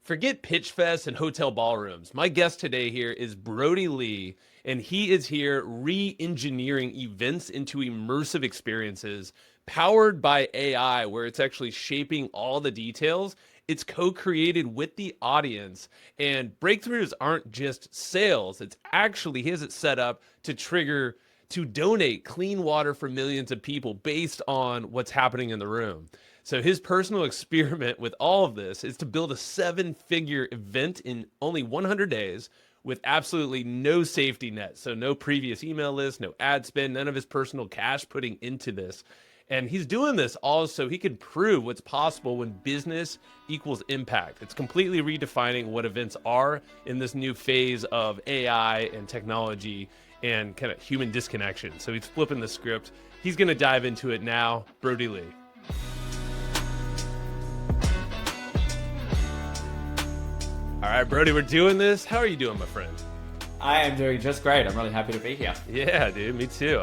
Forget pitch fests and hotel ballrooms. My guest today here is Brody Lee, and he is here re-engineering events into immersive experiences powered by AI, where it's actually shaping all the details. It's co-created with the audience, and breakthroughs aren't just sales. It's actually, he has it set up to donate clean water for millions of people based on what's happening in the room. So his personal experiment with all of this is to build a seven-figure event in only 100 days with absolutely no safety net. So no previous email list, no ad spend, none of his personal cash putting into this. And he's doing this all so he can prove what's possible when business equals impact. It's completely redefining what events are in this new phase of AI and technology and kind of human disconnection. So he's flipping the script. He's going to dive into it now. Brody Lee. All right, Brody, we're doing this. How are you doing, my friend? I am doing just great. I'm really happy to be here. Yeah, dude, me too.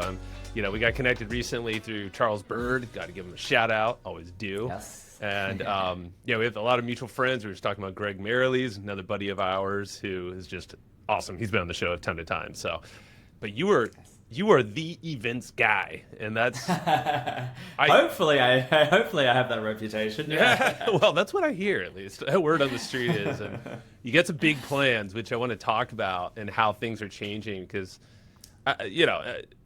We got connected recently through Charles Bird. Got to give him a shout out. Always do. Yes. And we have a lot of mutual friends. We were just talking about Greg Merrilees, another buddy of ours who is just awesome. He's been on the show a ton of times. So, but you are the events guy, and that's hopefully I have that reputation. Yeah. Well, that's what I hear, at least. A word on the street is, and you get some big plans, which I want to talk about and how things are changing because,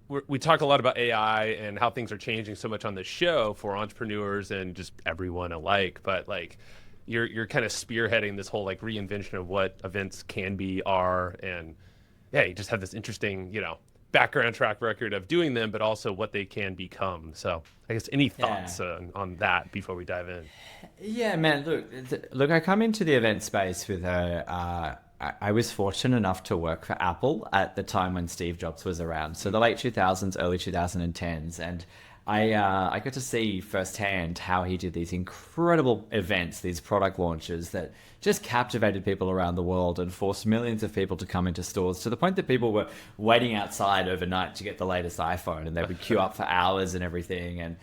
we talk a lot about AI and how things are changing so much on the show for entrepreneurs and just everyone alike. But like, you're kind of spearheading this whole like reinvention of what events can be, are, and yeah, you just have this interesting, background track record of doing them, but also what they can become. So I guess any thoughts on that before we dive in? Yeah, man. Look. I come into the event space with I was fortunate enough to work for Apple at the time when Steve Jobs was around. So the late 2000s, early 2010s. And I got to see firsthand how he did these incredible events, these product launches that just captivated people around the world and forced millions of people to come into stores to the point that people were waiting outside overnight to get the latest iPhone and they would queue up for hours and everything. And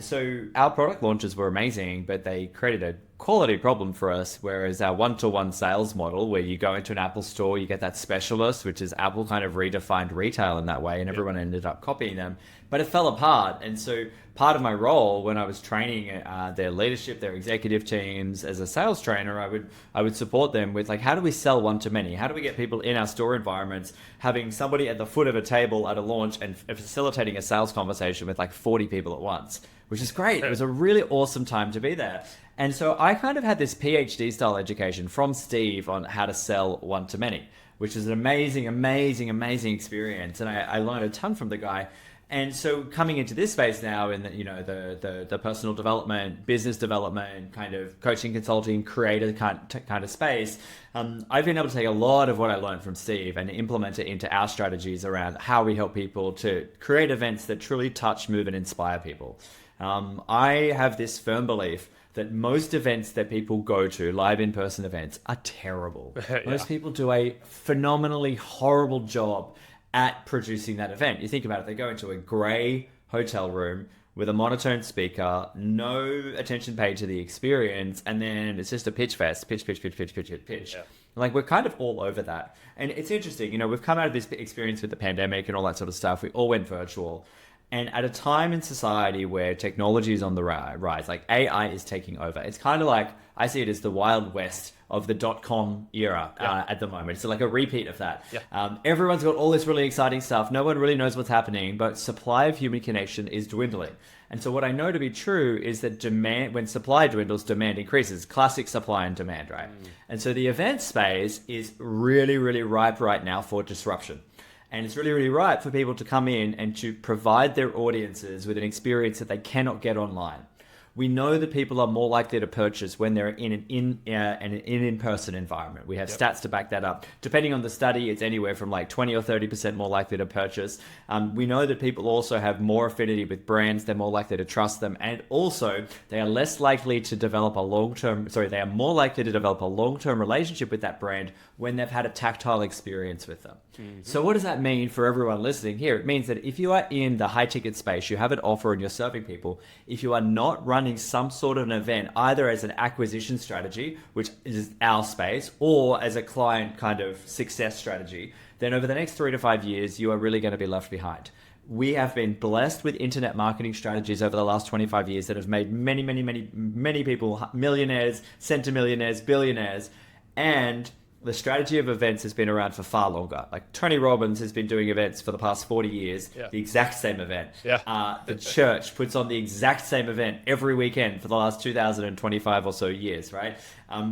so our product launches were amazing, but they created a quality problem for us, whereas our one-to-one sales model, where you go into an Apple store, you get that specialist, which is Apple kind of redefined retail in that way, and everyone ended up copying them, but it fell apart. And so part of my role when I was training their leadership, their executive teams as a sales trainer, I would support them with like, how do we sell one-to-many? How do we get people in our store environments, having somebody at the foot of a table at a launch and facilitating a sales conversation with like 40 people at once, which is great. It was a really awesome time to be there. And so I kind of had this PhD style education from Steve on how to sell one-to-many, which is an amazing, amazing, amazing experience. And I learned a ton from the guy. And so coming into this space now in the personal development, business development, kind of coaching, consulting, creator kind of space, I've been able to take a lot of what I learned from Steve and implement it into our strategies around how we help people to create events that truly touch, move, and inspire people. I have this firm belief that most events that people go to, live in-person events, are terrible. Yeah. Most people do a phenomenally horrible job at producing that event. You think about it, they go into a grey hotel room with a monotone speaker, no attention paid to the experience, and then it's just a pitch fest, pitch. Yeah. Like, we're kind of all over that. And it's interesting, we've come out of this experience with the pandemic and all that sort of stuff. We all went virtual. And at a time in society where technology is on the rise, like AI is taking over. It's kind of like, I see it as the Wild West of the .com era at the moment. It's like a repeat of that. Yeah. Everyone's got all this really exciting stuff. No one really knows what's happening, but supply of human connection is dwindling. And so what I know to be true is that demand, when supply dwindles, demand increases. Classic supply and demand, right? And so the event space is really, really ripe right now for disruption. And it's really, really right for people to come in and to provide their audiences with an experience that they cannot get online. We know that people are more likely to purchase when they're in an in-person environment. We have stats to back that up. Depending on the study, it's anywhere from like 20 or 30% more likely to purchase. We know that people also have more affinity with brands. They're more likely to trust them. And also, they are less likely to develop they are more likely to develop a long-term relationship with that brand when they've had a tactile experience with them. Mm-hmm. So what does that mean for everyone listening here? It means that if you are in the high-ticket space, you have an offer and you're serving people, if you are not running running some sort of an event, either as an acquisition strategy, which is our space, or as a client kind of success strategy, then over the next 3 to 5 years, you are really going to be left behind. We have been blessed with internet marketing strategies over the last 25 years that have made many people millionaires, centimillionaires, billionaires, and the strategy of events has been around for far longer. Like Tony Robbins has been doing events for the past 40 years, the exact same event. The church puts on the exact same event every weekend for the last 2025 or so years, right?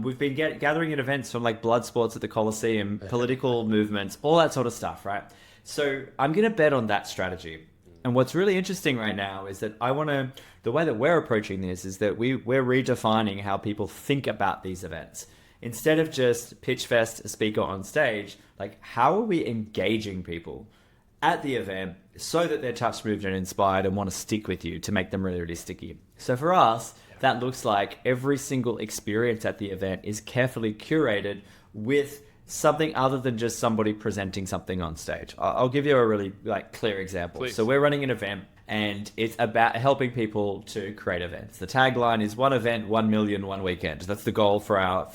We've been gathering at events from like blood sports at the Coliseum, political movements, all that sort of stuff, right? So I'm going to bet on that strategy. And what's really interesting right now is that the way that we're approaching this is that we're redefining how people think about these events. Instead of just pitch fest, a speaker on stage, like how are we engaging people at the event so that they're touched, moved, and inspired and want to stick with you to make them really, really sticky? So for us, that looks like every single experience at the event is carefully curated with something other than just somebody presenting something on stage. I'll give you a really clear example. Please. So we're running an event and it's about helping people to create events. The tagline is 1 event, 1 million, 1 weekend. That's the goal for our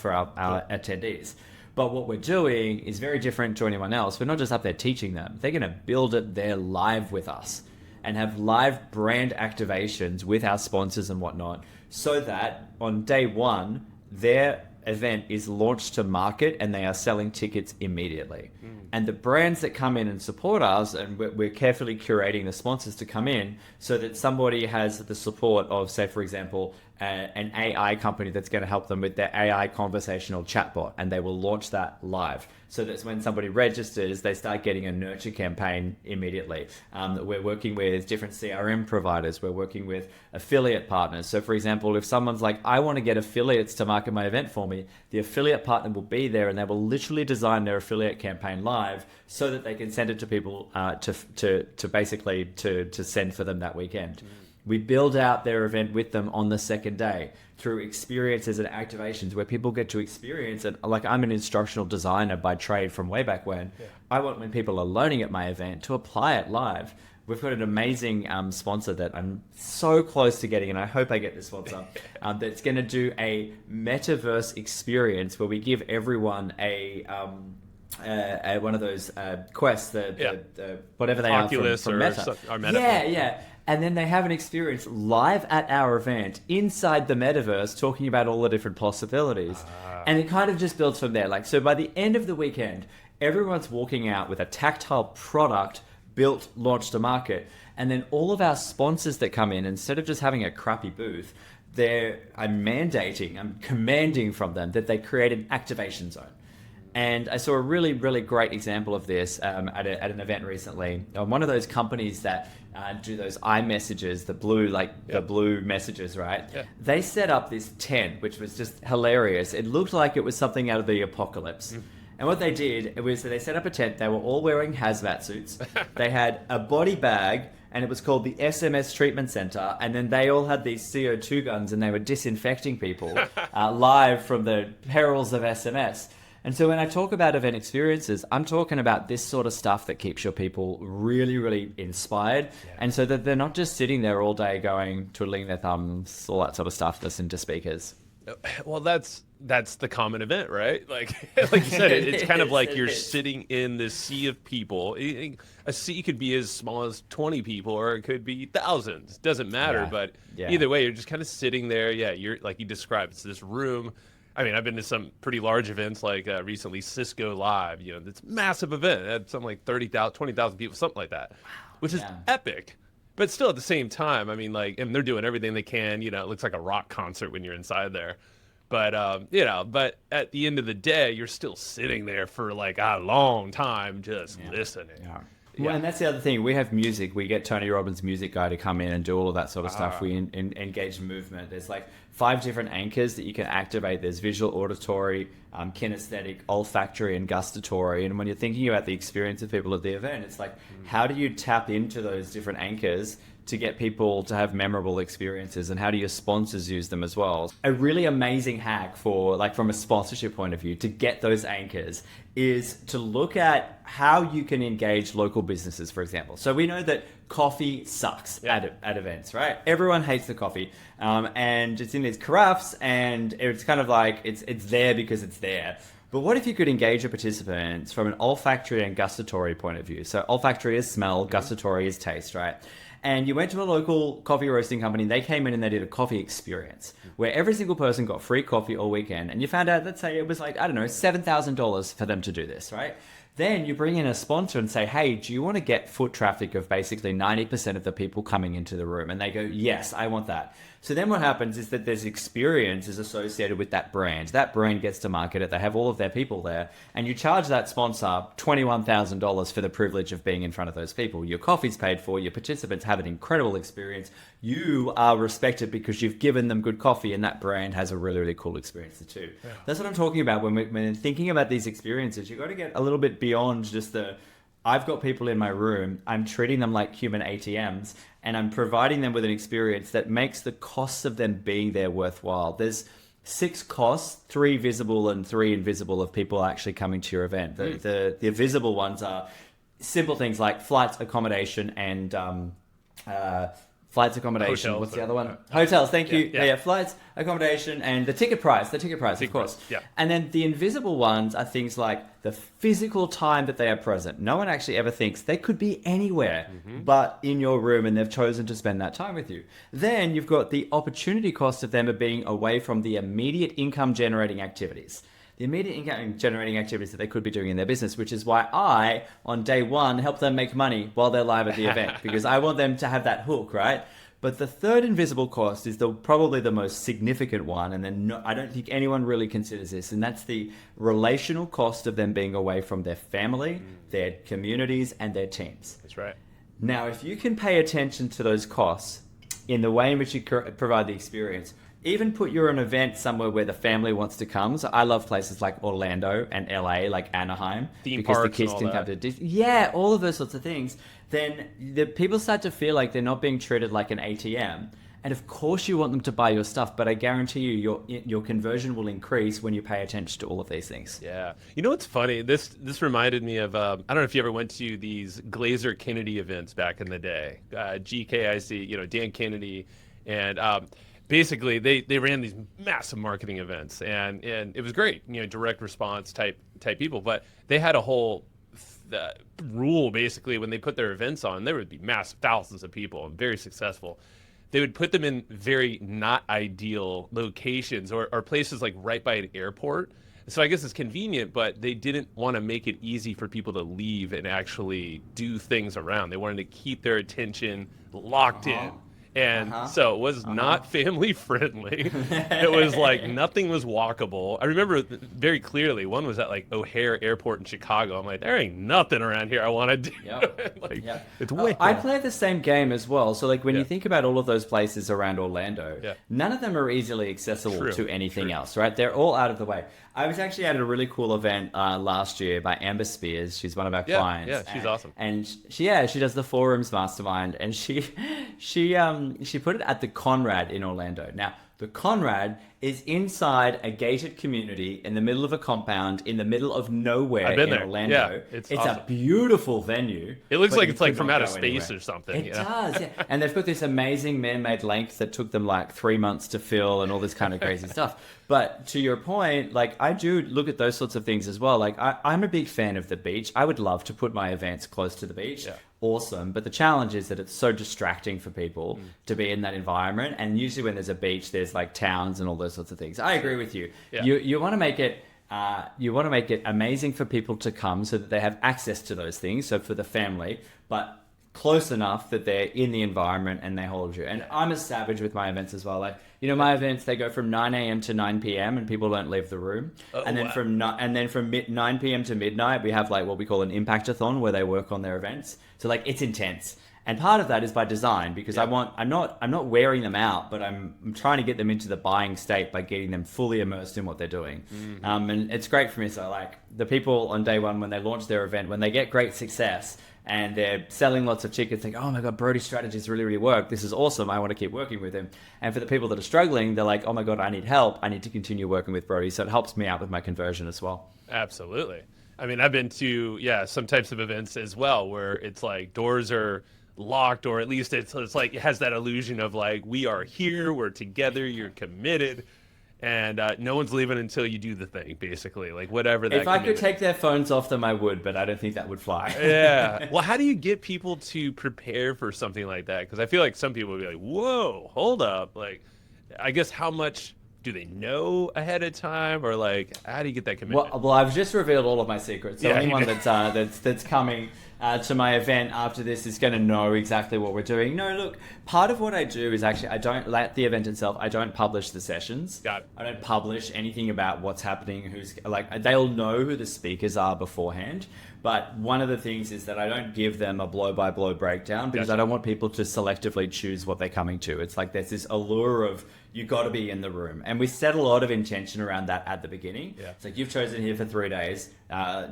attendees. But what we're doing is very different to anyone else. We're not just up there teaching them. They're going to build it there live with us and have live brand activations with our sponsors and whatnot, so that on day one, their event is launched to market and they are selling tickets immediately. And the brands that come in and support us, and we're carefully curating the sponsors to come in so that somebody has the support of, say, for example, an AI company that's going to help them with their AI conversational chatbot, and they will launch that live. So that's when somebody registers, they start getting a nurture campaign immediately. We're working with different CRM providers. We're working with affiliate partners. So for example, if someone's like, I want to get affiliates to market my event for me, the affiliate partner will be there and they will literally design their affiliate campaign live so that they can send it to people to basically send for them that weekend. We build out their event with them on the second day through experiences and activations where people get to experience it. Like, I'm an instructional designer by trade from way back when. I want, when people are learning at my event, to apply it live. We've got an amazing sponsor that I'm so close to getting, and I hope I get this sponsor, that's going to do a metaverse experience where we give everyone one of those quests, whatever they Oculus are from Meta. Or Meta. Yeah. And then they have an experience live at our event inside the metaverse talking about all the different possibilities. And it kind of just builds from there. So by the end of the weekend, everyone's walking out with a tactile product built, launched to market. And then all of our sponsors that come in, instead of just having a crappy booth, I'm commanding from them that they create an activation zone. And I saw a really, really great example of this at an event recently. One of those companies that do those iMessages, the blue messages, right? Yeah. They set up this tent, which was just hilarious. It looked like it was something out of the apocalypse. And what they did was they set up a tent. They were all wearing hazmat suits. They had a body bag, and it was called the SMS Treatment Center. And then they all had these CO2 guns, and they were disinfecting people live from the perils of SMS. And so when I talk about event experiences, I'm talking about this sort of stuff that keeps your people really, really inspired. And so that they're not just sitting there all day going, twiddling their thumbs, all that sort of stuff, listening to speakers. Well, that's the common event, right? Like you said, it's kind of like you're sitting in this sea of people. A sea could be as small as 20 people, or it could be thousands. Doesn't matter. But either way, you're just kind of sitting there. Yeah, you're like you described. It's this room. I mean, I've been to some pretty large events, like recently Cisco Live. It's a massive event. It had something like 30,000, 20,000 people, something like that, which is epic. But still, at the same time, I mean, and they're doing everything they can. It looks like a rock concert when you're inside there. But but at the end of the day, you're still sitting there for like a long time, just listening. Yeah. Well, and that's the other thing. We have music. We get Tony Robbins' music guy to come in and do all of that sort of stuff. We engage movement. There's like 5 different anchors that you can activate. There's visual, auditory, kinesthetic, olfactory, and gustatory. And when you're thinking about the experience of people at the event, it's like, how do you tap into those different anchors to get people to have memorable experiences, and how do your sponsors use them as well? A really amazing hack for, like, from a sponsorship point of view, to get those anchors is to look at how you can engage local businesses, for example. So we know that coffee sucks at events, right? Everyone hates the coffee, and it's in these carafes, and it's kind of like it's there because it's there. But what if you could engage your participants from an olfactory and gustatory point of view? So olfactory is smell, gustatory is taste, right? And you went to a local coffee roasting company, and they came in and they did a coffee experience where every single person got free coffee all weekend. And you found out, let's say it was like, I don't know, $7,000 for them to do this, right? Then you bring in a sponsor and say, hey, do you want to get foot traffic of basically 90% of the people coming into the room? And they go, yes, I want that. So then what happens is that there's experiences associated with that brand. That brand gets to market it. They have all of their people there. And you charge that sponsor $21,000 for the privilege of being in front of those people. Your coffee's paid for. Your participants have an incredible experience. You are respected because you've given them good coffee, and that brand has a really, really cool experience too. Yeah. That's what I'm talking about when we're thinking about these experiences. You've got to get a little bit beyond just I've got people in my room, I'm treating them like human ATMs, and I'm providing them with an experience that makes the costs of them being there worthwhile. There's 6 costs, 3 visible and 3 invisible, of people actually coming to your event. The visible ones are simple things like flights, accommodation, and flights, accommodation. Hotels. What's the other one? Hotels. Thank you. Yeah. Flights, accommodation, and the ticket price. Of course. Yeah. And then the invisible ones are things like the physical time that they are present. No one actually ever thinks they could be anywhere but in your room, and they've chosen to spend that time with you. Then you've got the opportunity cost of them of being away from the immediate income generating activities. The immediate income generating activities that they could be doing in their business, which is why I, on day one, help them make money while they're live at the event, because I want them to have that hook, right? But the third invisible cost is probably the most significant one, and then I don't think anyone really considers this, and that's the relational cost of them being away from their family, their communities, and their teams. That's right. Now, if you can pay attention to those costs in the way in which you provide the experience, even put your own event somewhere where the family wants to come. So I love places like Orlando and LA, like Anaheim, theme because parks the kids and can all come that. to all of those sorts of things. Then the people start to feel like they're not being treated like an ATM. And of course you want them to buy your stuff, but I guarantee you your conversion will increase when you pay attention to all of these things. Yeah. You know what's funny? This reminded me of, I don't know if you ever went to these Glazer Kennedy events back in the day. GKIC, Dan Kennedy. And basically they ran these massive marketing events, and it was great, direct response type people. But they had a whole rule, basically, when they put their events on, there would be massive thousands of people and very successful. They would put them in very not ideal locations or places like right by an airport. So I guess it's convenient, but they didn't want to make it easy for people to leave and actually do things around. They wanted to keep their attention locked in. And so it was not family friendly. It was like nothing was walkable. I remember very clearly, one was at like O'Hare Airport in Chicago. I'm like, there ain't nothing around here I want to do. Yep. It's way I play the same game as well. So like when you think about all of those places around Orlando, none of them are easily accessible to anything else, right? They're all out of the way. I was actually at a really cool event last year by Amber Spears. She's one of our clients. Yeah, she's awesome. And she does the Forums Mastermind, and she put it at the Conrad in Orlando. Now, the Conrad is inside a gated community in the middle of a compound in the middle of nowhere in Orlando. Yeah, it's awesome. a beautiful venue. It looks like it's like from outer space or something. It does, yeah. And they've got this amazing man-made lake that took them like 3 months to fill and all this kind of crazy stuff. But to your point, like I do look at those sorts of things as well. Like I'm a big fan of the beach. I would love to put my events close to the beach. Yeah. Awesome. But the challenge is that it's so distracting for people to be in that environment. And usually when there's a beach, there's like towns and all those sorts of things. I agree with you. Yeah. You want to make it amazing for people to come so that they have access to those things. So for the family, but close enough that they're in the environment and they hold you. And I'm a savage with my events as well. Like, my events, they go from 9 a.m. to 9 p.m. and people don't leave the room. And then from 9 p.m. to midnight, we have like what we call an impact-a-thon where they work on their events. So like it's intense. And part of that is by design, because I'm not wearing them out, but I'm trying to get them into the buying state by getting them fully immersed in what they're doing. And it's great for me. So like the people on day one, when they launch their event, when they get great success and they're selling lots of tickets, think, oh my God, Brody's strategies really work. This is awesome. I want to keep working with him. And for the people that are struggling, they're like, oh my God, I need help. I need to continue working with Brody. So it helps me out with my conversion as well. Absolutely. I mean, I've been to, some types of events as well where it's like doors are locked, or at least it's like it has that illusion of like, we are here, we're together, you're committed, and no one's leaving until you do the thing, basically, like whatever that. If I could take their phones off them, I would, but I don't think that would fly. Yeah. Well, how do you get people to prepare for something like that? Because I feel like some people would be like, whoa, hold up. Like, I guess how much do they know ahead of time, or like how do you get that commitment? Well, I've just revealed all of my secrets. So anyone that's coming to my event after this is going to know exactly what we're doing. No, look, part of what I do is actually I don't let the event itself. I don't publish the sessions. Got it. I don't publish anything about what's happening. Who's like they'll know who the speakers are beforehand. But one of the things is that I don't give them a blow-by-blow breakdown because I don't want people to selectively choose what they're coming to. It's like there's this allure of you got to be in the room. And we set a lot of intention around that at the beginning. Yeah. It's like you've chosen here for 3 days.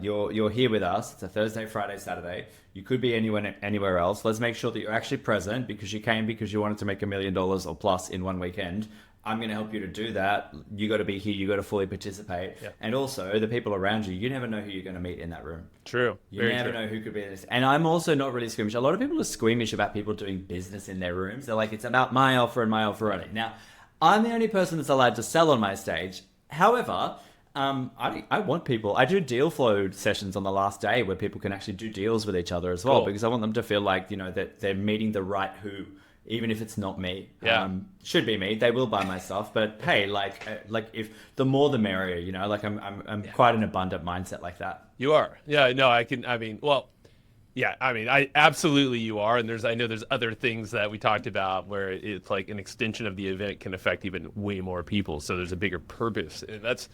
You're here with us. It's a Thursday, Friday, Saturday. You could be anywhere else. Let's make sure that you're actually present because you came because you wanted to make $1 million or plus in one weekend. I'm going to help you to do that. You got to be here. You got to fully participate. Yeah. And also the people around you, you never know who you're going to meet in that room. True. You never know who could be this. And I'm also not really squeamish. A lot of people are squeamish about people doing business in their rooms. They're like, it's about my offer and my offer only. Now, I'm the only person that's allowed to sell on my stage. However, I want people. I do deal flow sessions on the last day where people can actually do deals with each other as well, because I want them to feel like, that they're meeting the right who. Even if it's not me, should be me. They will buy my stuff, but hey, like if the more the merrier, Like I'm quite an abundant mindset like that. You are, yeah. No, I absolutely you are. And I know there's other things that we talked about where it's like an extension of the event can affect even way more people. So there's a bigger purpose, and that's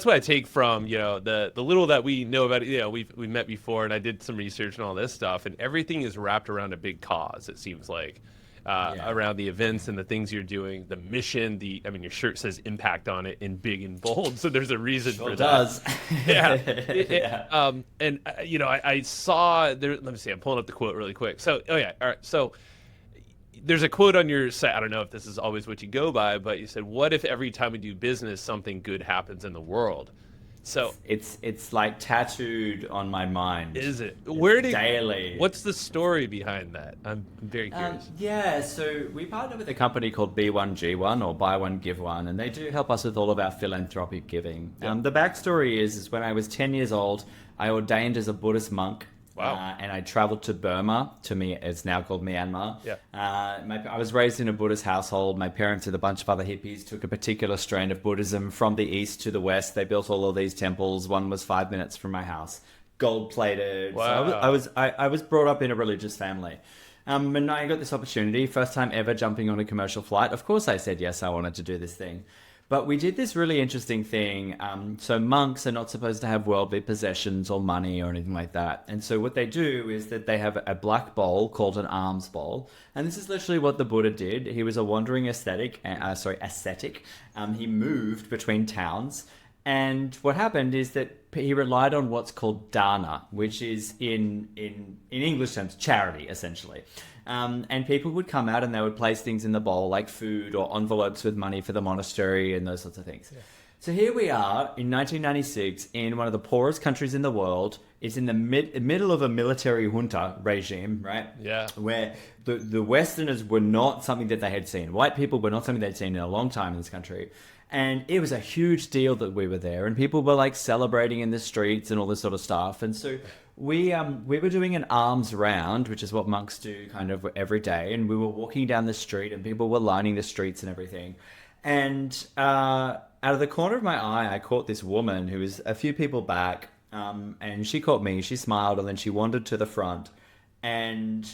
what I take from the little that we know about it. We met before, and I did some research and all this stuff, and everything is wrapped around a big cause. It seems like. Around the events and the things you're doing, the mission, your shirt says impact on it in big and bold. So there's a reason for that. Does. Yeah. I saw there, let me see, I'm pulling up the quote really quick. So, all right. So there's a quote on your site. I don't know if this is always what you go by, but you said, what if every time we do business, something good happens in the world? So it's like tattooed on my mind. Is it? Daily. What's the story behind that? I'm very curious. So we partner with a company called B1G1 or Buy One Give One, and they do help us with all of our philanthropic giving. The backstory is when I was 10 years old, I ordained as a Buddhist monk. Wow. And I traveled to Burma, it's now called Myanmar. Yeah. I was raised in a Buddhist household. My parents and a bunch of other hippies took a particular strain of Buddhism from the east to the west. They built all of these temples. One was 5 minutes from my house, gold-plated. Wow. So I was brought up in a religious family. And I got this opportunity, first time ever jumping on a commercial flight. Of course I said yes, I wanted to do this thing. But we did this really interesting thing. So monks are not supposed to have worldly possessions or money or anything like that. And so what they do is that they have a black bowl called an alms bowl. And this is literally what the Buddha did. He was a wandering ascetic. He moved between towns. And what happened is that he relied on what's called dana, which is in English terms, charity, essentially. And people would come out and they would place things in the bowl like food or envelopes with money for the monastery and those sorts of things. Yeah. So here we are in 1996 in one of the poorest countries in the world. It's in the middle of a military junta regime, right? Yeah. Where the Westerners were not something that they had seen. White people were not something they'd seen in a long time in this country. And it was a huge deal that we were there, and people were like celebrating in the streets and all this sort of stuff. And so we were doing an alms round, which is what monks do kind of every day. And we were walking down the street, and people were lining the streets and everything. And out of the corner of my eye, I caught this woman who was a few people back, and she caught me. She smiled, and then she wandered to the front. And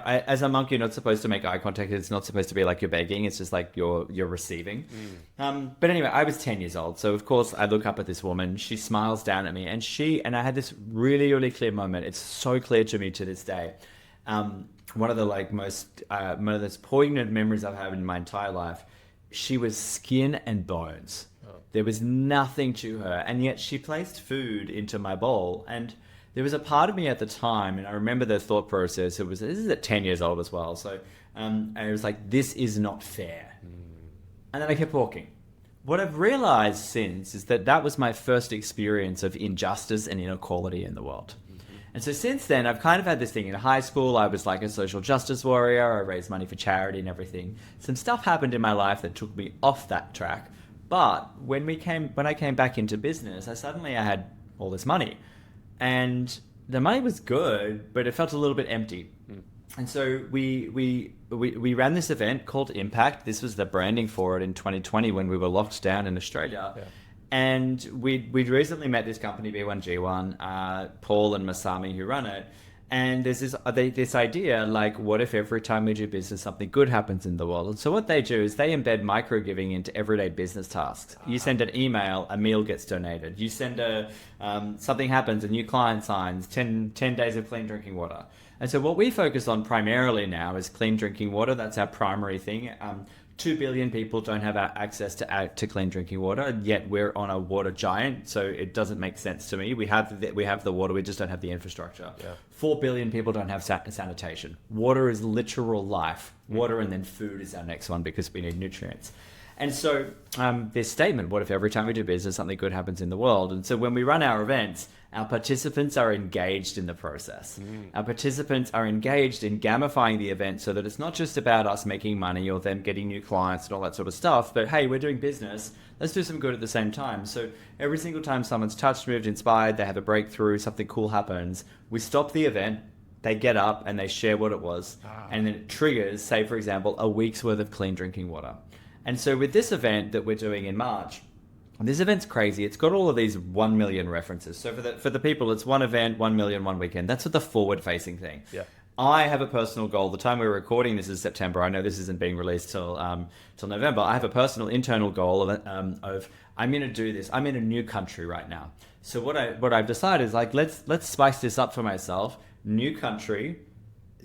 as a monk, you're not supposed to make eye contact. It's not supposed to be like you're begging. It's just like you're receiving. But anyway, I was 10 years old, so of course I look up at this woman. She smiles down at me, and I had this really, really clear moment. It's so clear to me to this day. one of the like most one of those poignant memories I've had in my entire life. She was skin and bones. There was nothing to her, and yet she placed food into my bowl. And there was a part of me at the time, and I remember the thought process. This is at 10 years old as well. So I was like, this is not fair. And then I kept walking. What I've realized since is that that was my first experience of injustice and inequality in the world. And so since then, I've kind of had this thing. In high school, I was like a social justice warrior. I raised money for charity and everything. Some stuff happened in my life that took me off that track. But when I came back into business, I had all this money. And the money was good, but it felt a little bit empty. And so we ran this event called Impact. This was the branding for it in 2020 when we were locked down in Australia. Yeah. And we'd recently met this company, B1G1, Paul and Masami, who run it. And there's this idea, like, what if every time we do business, something good happens in the world? And so what they do is they embed micro-giving into everyday business tasks. You send an email, a meal gets donated. You send something happens, a new client signs, 10 days of clean drinking water. And so what we focus on primarily now is clean drinking water. That's our primary thing. 2 billion people don't have access to clean drinking water, yet we're on a water giant, so it doesn't make sense to me. We have the water, we just don't have the infrastructure. Yeah. 4 billion people don't have sanitation. Water is literal life. Water and then food is our next one because we need nutrients. And so this statement, what if every time we do business, something good happens in the world? And so when we run our events, our participants are engaged in the process. Our participants are engaged in gamifying the event so that it's not just about us making money or them getting new clients and all that sort of stuff, but hey, we're doing business. Let's do some good at the same time. So every single time someone's touched, moved, inspired, they have a breakthrough, something cool happens, we stop the event, they get up and they share what it was. And then it triggers, say, for example, a week's worth of clean drinking water. And so with this event that we're doing in March, this event's crazy. It's got all of these 1 million references. So for the people, it's one event, 1 million, one weekend. That's the forward-facing thing. Yeah. I have a personal goal. The time we're recording this is September. I know this isn't being released till November. I have a personal internal goal of I'm going to do this. I'm in a new country right now. So what I've decided is like let's spice this up for myself. New country,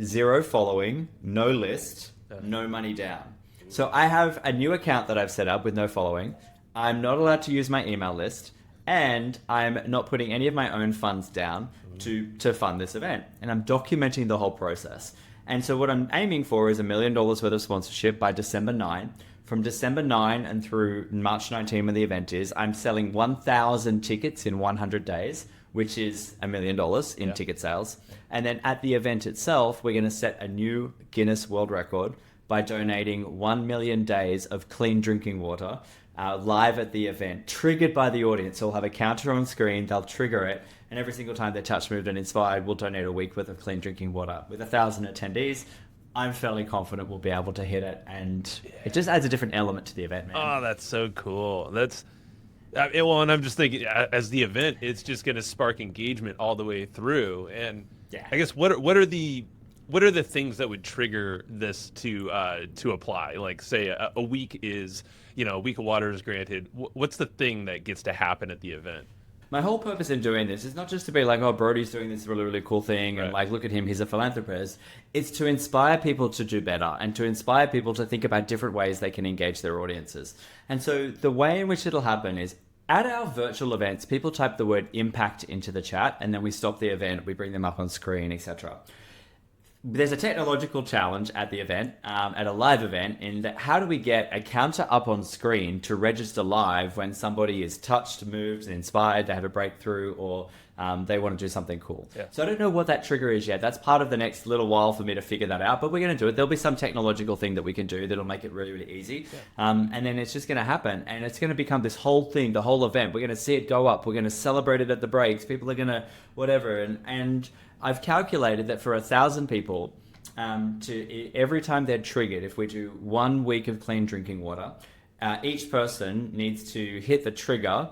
0 following, no list, no money down. So I have a new account that I've set up with no following. I'm not allowed to use my email list, and I'm not putting any of my own funds down to fund this event. And I'm documenting the whole process. And so what I'm aiming for is $1 million worth of sponsorship by December 9. From December 9 and through March 19 when the event is, I'm selling 1,000 tickets in 100 days, which is $1 million in ticket sales. And then at the event itself, we're going to set a new Guinness World Record by donating 1 million days of clean drinking water live at the event, triggered by the audience. So we'll have a counter on screen, they'll trigger it, and every single time they're touched, moved, and inspired, we'll donate a week worth of clean drinking water. With 1,000 attendees, I'm fairly confident we'll be able to hit it, and it just adds a different element to the event, man. Oh, that's so cool. Well, and I'm just thinking, as the event, it's just going to spark engagement all the way through. And I guess what are the things that would trigger this to apply? Like, say a week is, a week of water is granted. What's the thing that gets to happen at the event? My whole purpose in doing this is not just to be like, oh, Brody's doing this really, really cool thing, and like, look at him, he's a philanthropist. It's to inspire people to do better and to inspire people to think about different ways they can engage their audiences. And so the way in which it'll happen is at our virtual events, people type the word impact into the chat, and then we stop the event, we bring them up on screen, etc. There's a technological challenge at the event, at a live event, in that how do we get a counter up on screen to register live when somebody is touched, moved, inspired, they have a breakthrough, or they want to do something cool. Yeah. So I don't know what that trigger is yet. That's part of the next little while for me to figure that out, but we're going to do it. There'll be some technological thing that we can do that'll make it really, really easy. Yeah. And then it's just going to happen, and it's going to become this whole thing, the whole event. We're going to see it go up. We're going to celebrate it at the breaks. People are going to whatever, and I've calculated that for 1,000 people, every time they're triggered, if we do 1 week of clean drinking water, each person needs to hit the trigger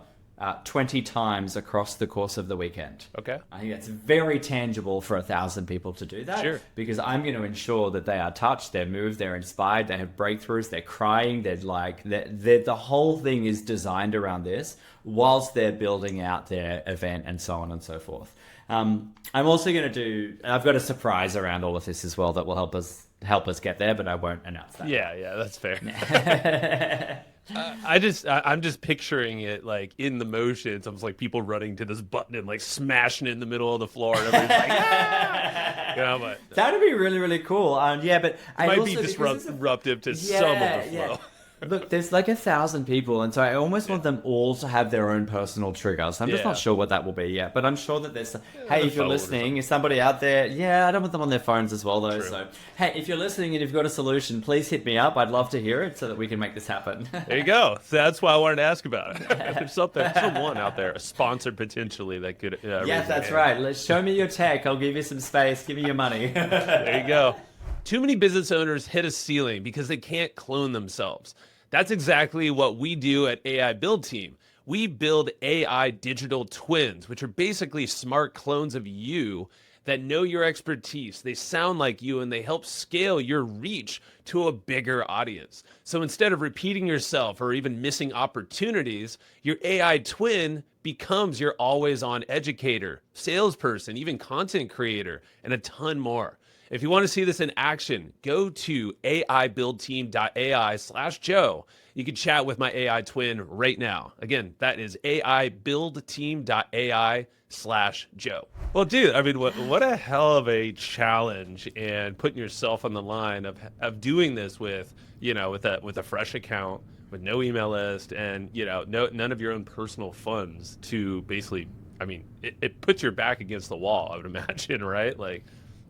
20 times across the course of the weekend. Okay. I think that's very tangible for 1,000 people to do that. Sure. Because I'm going to ensure that they are touched, they're moved, they're inspired, they have breakthroughs, they're crying, the whole thing is designed around this whilst they're building out their event and so on and so forth. I'm also going to I've got a surprise around all of this as well that will help us get there, but I won't announce that. Yeah, that's fair. I'm just picturing it like in the motion. It's almost like people running to this button and like smashing it in the middle of the floor, and everybody's like, ah! But that'd be really, really cool. But it might be disruptive to some of the flow. Yeah. Look, there's like 1,000 people, and so I almost want them all to have their own personal triggers. I'm just not sure what that will be yet, but I'm sure that there's. Hey, if you're listening, is somebody out there? Yeah, I don't want them on their phones as well, though. True. So, hey, if you're listening and you've got a solution, please hit me up. I'd love to hear it so that we can make this happen. There you go. So that's why I wanted to ask about it. There's someone out there, a sponsor potentially that could. Yeah, that's right. Let's show me your tech. I'll give you some space. Give me your money. There you go. Too many business owners hit a ceiling because they can't clone themselves. That's exactly what we do at AI Build Team. We build AI digital twins, which are basically smart clones of you that know your expertise. They sound like you and they help scale your reach to a bigger audience. So instead of repeating yourself or even missing opportunities, your AI twin becomes your always-on educator, salesperson, even content creator, and a ton more. If you want to see this in action, go to aibuildteam.ai/Joe. You can chat with my AI twin right now. Again, that is aibuildteam.ai/Joe. Well, dude, I mean, what a hell of a challenge, and putting yourself on the line of doing this with a fresh account, with no email list, and none of your own personal funds to basically, I mean, it puts your back against the wall, I would imagine, right? Like.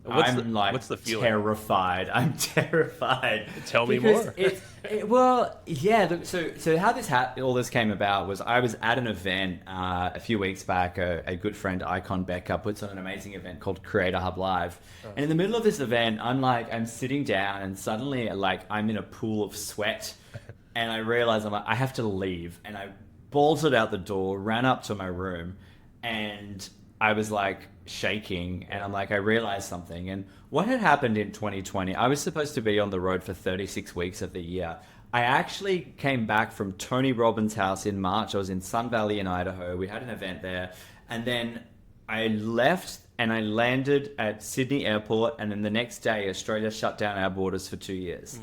What's the feeling? Terrified. I'm terrified. Tell me more. So how all this came about was I was at an event a few weeks back. A good friend, Icon Becca, puts on an amazing event called Creator Hub Live. Oh. And in the middle of this event, I'm sitting down, and suddenly I'm in a pool of sweat, and I realize I have to leave, and I bolted out the door, ran up to my room, and I was shaking, and I realized something. And what had happened in 2020, I was supposed to be on the road for 36 weeks of the year. I actually came back from Tony Robbins' house in March. I was in Sun Valley in Idaho. We had an event there. And then I left and I landed at Sydney Airport. And then the next day, Australia shut down our borders for 2 years.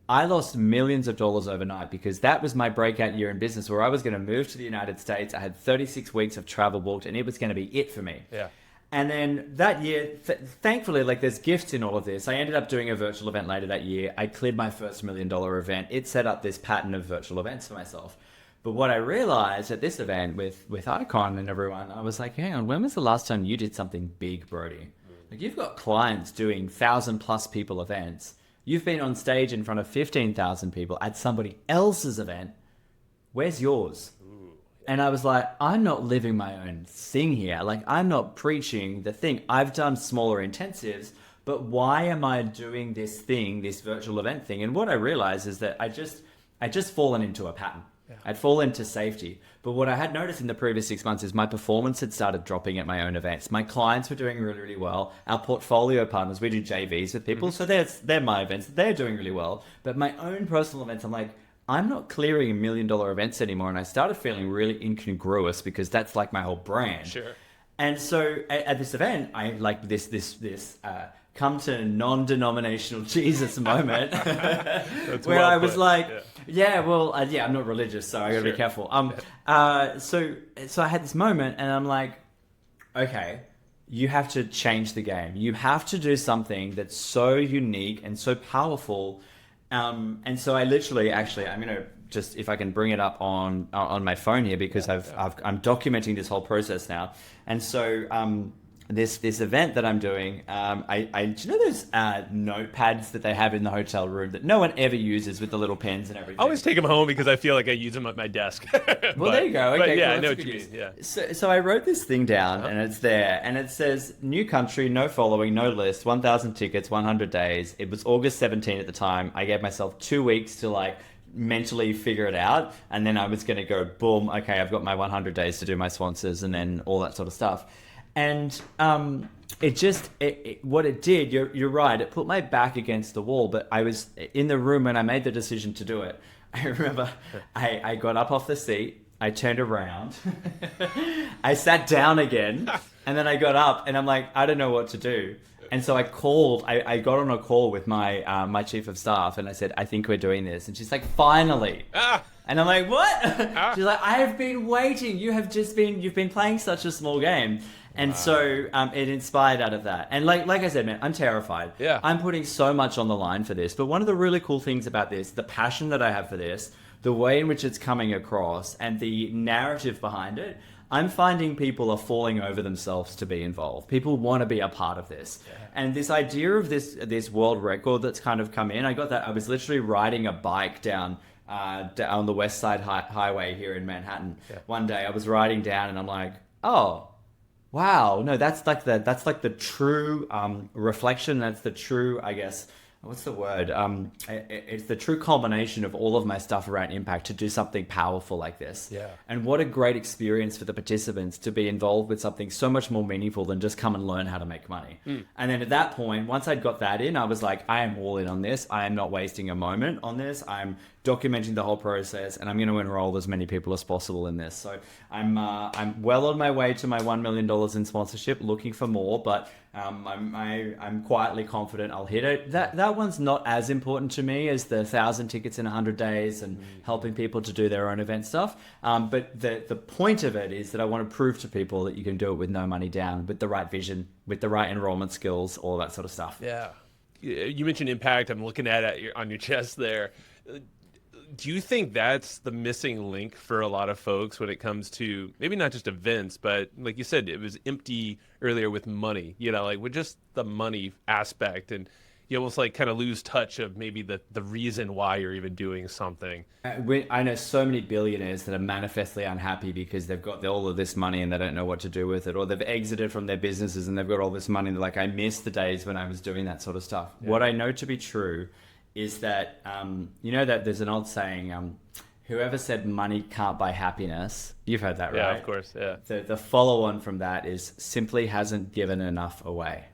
I lost millions of dollars overnight because that was my breakout year in business, where I was going to move to the United States. I had 36 weeks of travel booked, and it was going to be it for me. Yeah. And then that year, thankfully, there's gifts in all of this. I ended up doing a virtual event later that year. I cleared my first $1 million event. It set up this pattern of virtual events for myself. But what I realized at this event with Icon and everyone, I was like, hang on, when was the last time you did something big, Brody? You've got clients doing 1,000+ people events. You've been on stage in front of 15,000 people at somebody else's event. Where's yours? And I was like, I'm not living my own thing here. I'm not preaching the thing. I've done smaller intensives, but why am I doing this thing, this virtual event thing? And what I realized is that I just fallen into a pattern. Yeah. I'd fallen into safety. But what I had noticed in the previous 6 months is my performance had started dropping at my own events. My clients were doing really, really well. Our portfolio partners, we do JVs with people. So they're my events. They're doing really well. But my own personal events, I'm not clearing $1 million events anymore. And I started feeling really incongruous because that's my whole brand. Sure. And so at this event, I this come to non-denominational Jesus moment where I was I'm not religious, so I gotta be careful. So I had this moment, and I'm like, okay, you have to change the game. You have to do something that's so unique and so powerful. And so I literally, actually, I'm gonna just, if I can bring it up on my phone here, because I'm documenting this whole process now. And so this event that I'm doing, do you know those notepads that they have in the hotel room that no one ever uses with the little pens and everything? I always take them home because I feel like I use them at my desk. Well, there you go. Okay, yeah, cool. I know what you mean. Yeah. So I wrote this thing down, and it's there, and it says, new country, no following, no list, 1,000 tickets, 100 days. It was August 17 at the time. I gave myself 2 weeks to mentally figure it out, and then I was going to go boom, okay, I've got my 100 days to do my sponsors and then all that sort of stuff. And what it did, you're right, it put my back against the wall, but I was in the room when I made the decision to do it. I remember I got up off the seat, I turned around, I sat down again, and then I got up and I'm like, I don't know what to do. And so I got on a call with my chief of staff and I said, I think we're doing this. And she's like, finally. And I'm like, what? She's like, I have been waiting. You've been playing such a small game. And so it inspired out of that. And like I said, man, I'm terrified. Yeah. I'm putting so much on the line for this. But one of the really cool things about this, the passion that I have for this, the way in which it's coming across and the narrative behind it, I'm finding people are falling over themselves to be involved. People want to be a part of this. Yeah. And this idea of this world record that's kind of come in, I was literally riding a bike down on the West Side Highway here in Manhattan. Yeah. One day I was riding down and I'm like, oh, wow, no, that's like the true reflection. That's the true, I guess, what's the word? It's the true culmination of all of my stuff around impact to do something powerful like this. Yeah. And what a great experience for the participants to be involved with something so much more meaningful than just come and learn how to make money. And then at that point, once I'd got that in, I was like, I am all in on this. I am not wasting a moment on this. I'm documenting the whole process, and I'm going to enroll as many people as possible in this. So I'm well on my way to my $1 million in sponsorship, looking for more, but I'm quietly confident I'll hit it. That one's not as important to me as the 1,000 tickets in 100 days and helping people to do their own event stuff. But the point of it is that I want to prove to people that you can do it with no money down, with the right vision, with the right enrollment skills, all that sort of stuff. Yeah. You mentioned impact. I'm looking at it on your chest there. Do you think that's the missing link for a lot of folks when it comes to maybe not just events, but like you said, it was empty earlier with money, like with just the money aspect, and you almost like kind of lose touch of maybe the reason why you're even doing something. I know so many billionaires that are manifestly unhappy because they've got all of this money and they don't know what to do with it, or they've exited from their businesses and they've got all this money and they're like, I miss the days when I was doing that sort of stuff. Yeah. What I know to be true is that, that there's an old saying, whoever said money can't buy happiness, you've heard that, right? Yeah, of course, yeah. The follow-on from that is simply hasn't given enough away.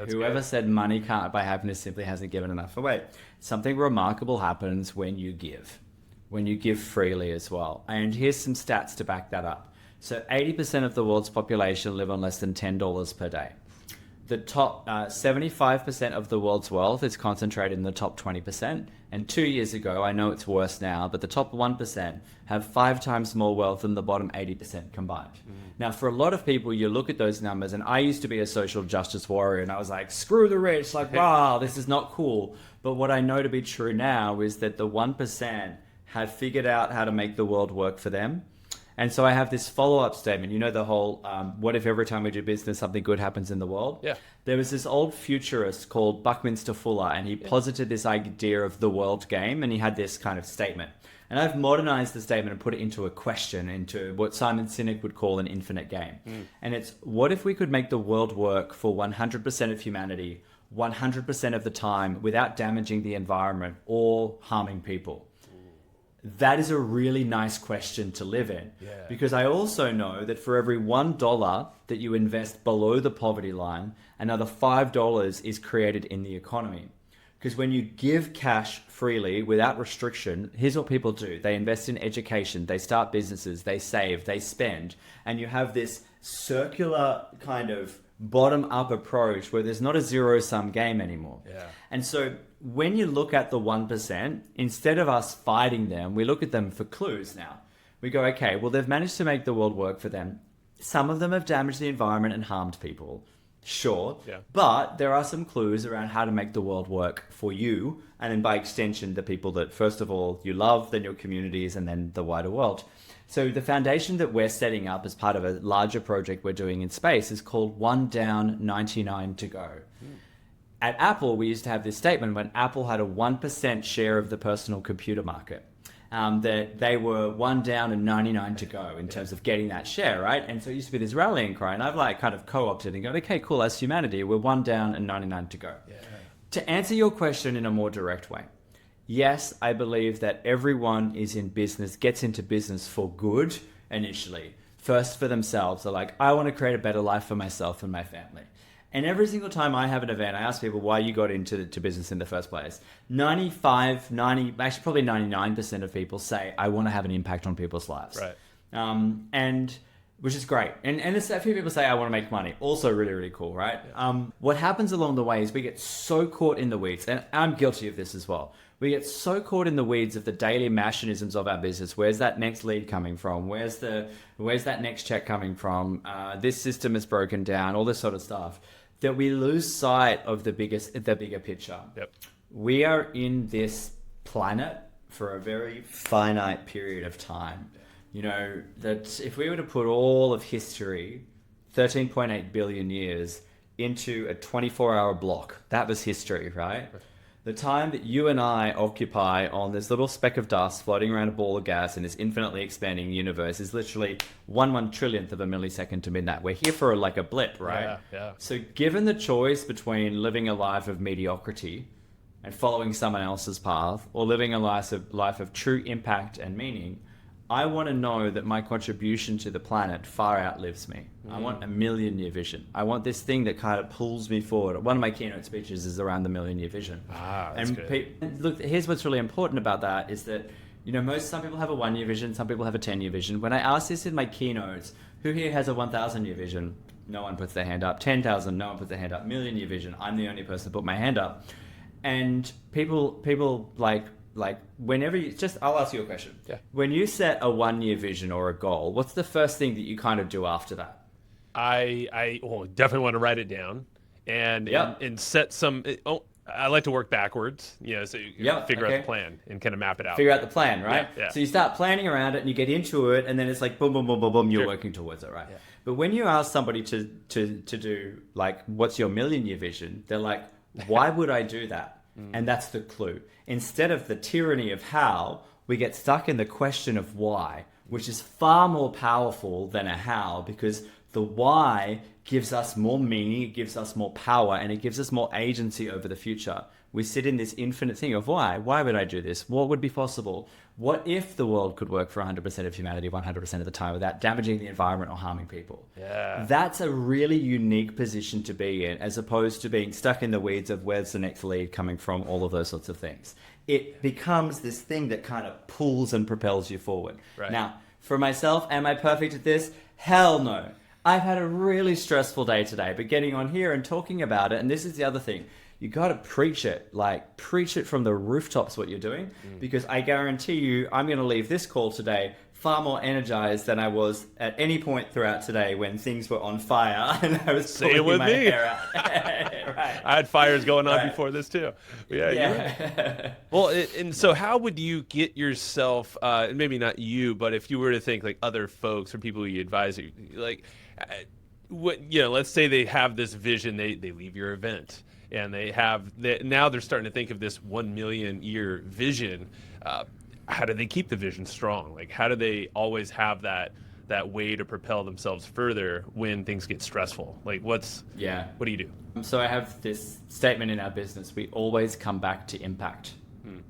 Whoever said money can't buy happiness simply hasn't given enough away. Something remarkable happens when you give freely as well. And here's some stats to back that up. So 80% of the world's population live on less than $10 per day. The top 75% of the world's wealth is concentrated in the top 20%. And 2 years ago, I know it's worse now, but the top 1% have 5 times more wealth than the bottom 80% combined. Now, for a lot of people, you look at those numbers, and I used to be a social justice warrior, and I was like, screw the rich, like, wow, this is not cool. But what I know to be true now is that the 1% have figured out how to make the world work for them. And so I have this follow-up statement. The whole, what if every time we do business, something good happens in the world? Yeah. There was this old futurist called Buckminster Fuller, and he posited this idea of the world game, and he had this kind of statement. And I've modernized the statement and put it into a question, into what Simon Sinek would call an infinite game. And it's, what if we could make the world work for 100% of humanity, 100% of the time, without damaging the environment or harming people? That is a really nice question to live in. Yeah. Because I also know that for every $1 that you invest below the poverty line, another $5 is created in the economy. Because when you give cash freely without restriction, here's what people do. They invest in education, they start businesses, they save, they spend, and you have this circular kind of bottom-up approach where there's not a zero-sum game anymore. Yeah. And so when you look at the 1%, instead of us fighting them, we look at them for clues now. We go, okay, well, they've managed to make the world work for them. Some of them have damaged the environment and harmed people. Sure. Yeah. But there are some clues around how to make the world work for you. And then by extension, the people that, first of all, you love, then your communities, and then the wider world. So the foundation that we're setting up as part of a larger project we're doing in space is called 1 Down, 99 to Go. At Apple, we used to have this statement when Apple had a 1% share of the personal computer market. That they were 1 down and 99 to go in terms of getting that share, right? And so it used to be this rallying cry, and I've like kind of co-opted and go, okay, cool, as humanity, we're 1 down and 99 to go. Yeah. To answer your question in a more direct way, Yes, I believe that everyone gets into business for good initially. First for themselves. They're like, I want to create a better life for myself and my family. And every single time I have an event, I ask people why you got into business in the first place. 95, 90, actually probably 99% of people say, I want to have an impact on people's lives. Right. And which is great. And it's, a few people say, I want to make money. Also really, really cool, right? Yeah. What happens along the way is we get so caught in the weeds, and I'm guilty of this as well. We get so caught in the weeds of the daily machinisms of our business. Where's that next lead coming from? Where's that next check coming from? This system is broken down, all this sort of stuff, that we lose sight of the bigger picture. Yep. We are in this planet for a very finite period of time. You know, that if we were to put all of history, 13.8 billion years, into a 24-hour block, that was history, right? The time that you and I occupy on this little speck of dust floating around a ball of gas in this infinitely expanding universe is literally 1/1 trillionth of a millisecond to midnight. We're here for like a blip, right? Yeah, yeah. So given the choice between living a life of mediocrity and following someone else's path, or living a life of true impact and meaning, I want to know that my contribution to the planet far outlives me. I want a million-year vision. I want this thing that kind of pulls me forward. One of my keynote speeches is around the million-year vision. That's and good. look, here's what's really important about that is that, you know, some people have a 1-year vision, some people have a 10-year vision. When I ask this in my keynotes, who here has a 1,000-year vision? No one puts their hand up. 10,000, no one puts their hand up. Million-year vision, I'm the only person to put my hand up. And people like whenever I'll ask you a question. Yeah. When you set a 1-year vision or a goal, what's the first thing that you kind of do after that? I definitely want to write it down and set some. I like to work backwards, so you figure out the plan and kind of map it out. Figure out the plan, right? Yeah. So you start planning around it and you get into it, and then it's like boom, boom, boom, boom, boom. You're working towards it, right? Yeah. But when you ask somebody to do like, what's your million-year vision? They're like, why would I do that? And that's the clue. Instead of the tyranny of how, we get stuck in the question of why, which is far more powerful than a how, because the why gives us more meaning, it gives us more power, and it gives us more agency over the future. We sit in this infinite thing of why. Why would I do this? What would be possible? What if the world could work for 100% of humanity 100% of the time without damaging the environment or harming people? Yeah. That's a really unique position to be in, as opposed to being stuck in the weeds of where's the next lead coming from, all of those sorts of things. It becomes this thing that kind of pulls and propels you forward. Right. Now, for myself, am I perfect at this? Hell no. I've had a really stressful day today, but getting on here and talking about it, and this is the other thing, you got to preach it from the rooftops what you're doing, because I guarantee you I'm going to leave this call today far more energized than I was at any point throughout today when things were on fire and I was pulling my hair out. Right. I had fires going on before this too. Yeah. Well, and so how would you get yourself, maybe not you, but if you were to think like other folks or people you advise, like, let's say they have this vision, they leave your event. And now they're starting to think of this 1 million year vision. How do they keep the vision strong? Like, how do they always have that way to propel themselves further when things get stressful? Like, what do you do? So I have this statement in our business: we always come back to impact.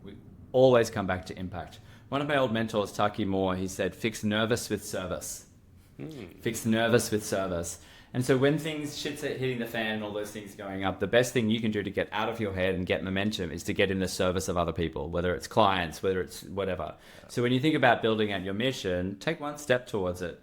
We always come back to impact. One of my old mentors, Taki Moore, he said, "Fix nervous with service." Fix nervous with service. And so when shit's hitting the fan and all those things going up, the best thing you can do to get out of your head and get momentum is to get in the service of other people, whether it's clients, whether it's whatever. So when you think about building out your mission, take one step towards it.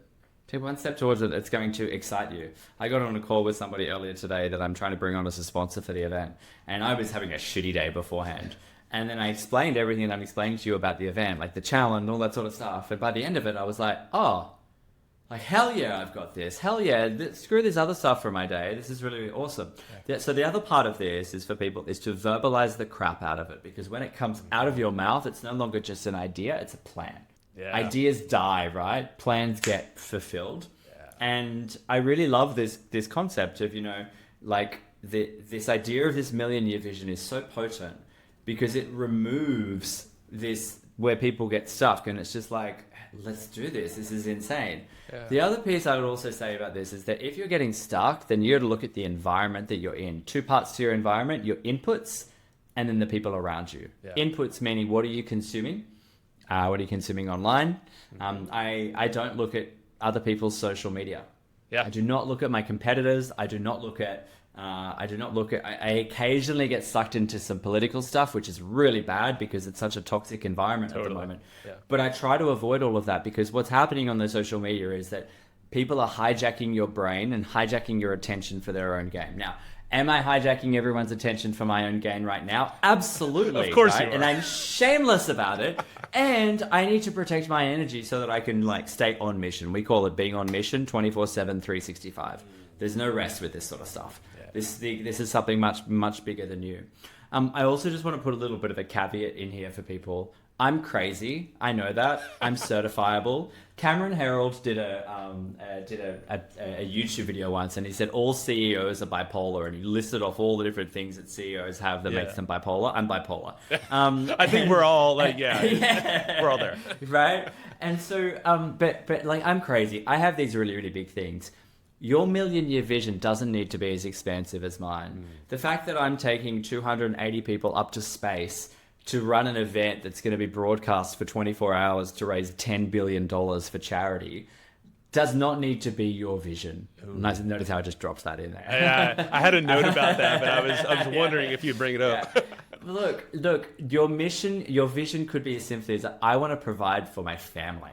Take one step towards it that's going to excite you. I got on a call with somebody earlier today that I'm trying to bring on as a sponsor for the event. And I was having a shitty day beforehand. And then I explained everything that I'm explaining to you about the event, like the challenge and all that sort of stuff. And by the end of it, I was like, hell yeah, I've got this. Hell yeah, screw this other stuff for my day. This is really, really awesome. Yeah. So the other part of this is for people is to verbalize the crap out of it. Because when it comes out of your mouth, it's no longer just an idea, it's a plan. Yeah. Ideas die, right? Plans get fulfilled. Yeah. And I really love this concept of, this idea of this million-year vision is so potent because it removes this where people get stuck and it's just like, let's do this. This is insane. Yeah. The other piece I would also say about this is that if you're getting stuck, then you got to look at the environment that you're in. 2 parts to your environment, your inputs and then the people around you. Yeah. Inputs meaning, what are you consuming? What are you consuming online? I don't look at other people's social media. Yeah. I do not look at my competitors. I occasionally get sucked into some political stuff, which is really bad because it's such a toxic environment at the moment. Yeah. But I try to avoid all of that because what's happening on the social media is that people are hijacking your brain and hijacking your attention for their own game. Now, am I hijacking everyone's attention for my own gain right now? Absolutely. Of course right? you are. And I'm shameless about it. And I need to protect my energy so that I can stay on mission. We call it being on mission 24/7, 365. There's no rest with this sort of stuff. Yeah. This is something much bigger than you. I also just want to put a little bit of a caveat in here for people. I'm crazy. I know that. I'm certifiable. Cameron Herold did a YouTube video once, and he said all CEOs are bipolar, and he listed off all the different things that CEOs have that makes them bipolar. I'm bipolar. I think we're all we're all there, right? And so, but I'm crazy. I have these really big things. Your million-year vision doesn't need to be as expansive as mine. The fact that I'm taking 280 people up to space to run an event that's going to be broadcast for 24 hours to raise $10 billion for charity does not need to be your vision. Notice how I just dropped that in there. I had a note about that, but I was wondering if you'd bring it up. Yeah. Look, your vision could be as simply as I want to provide for my family.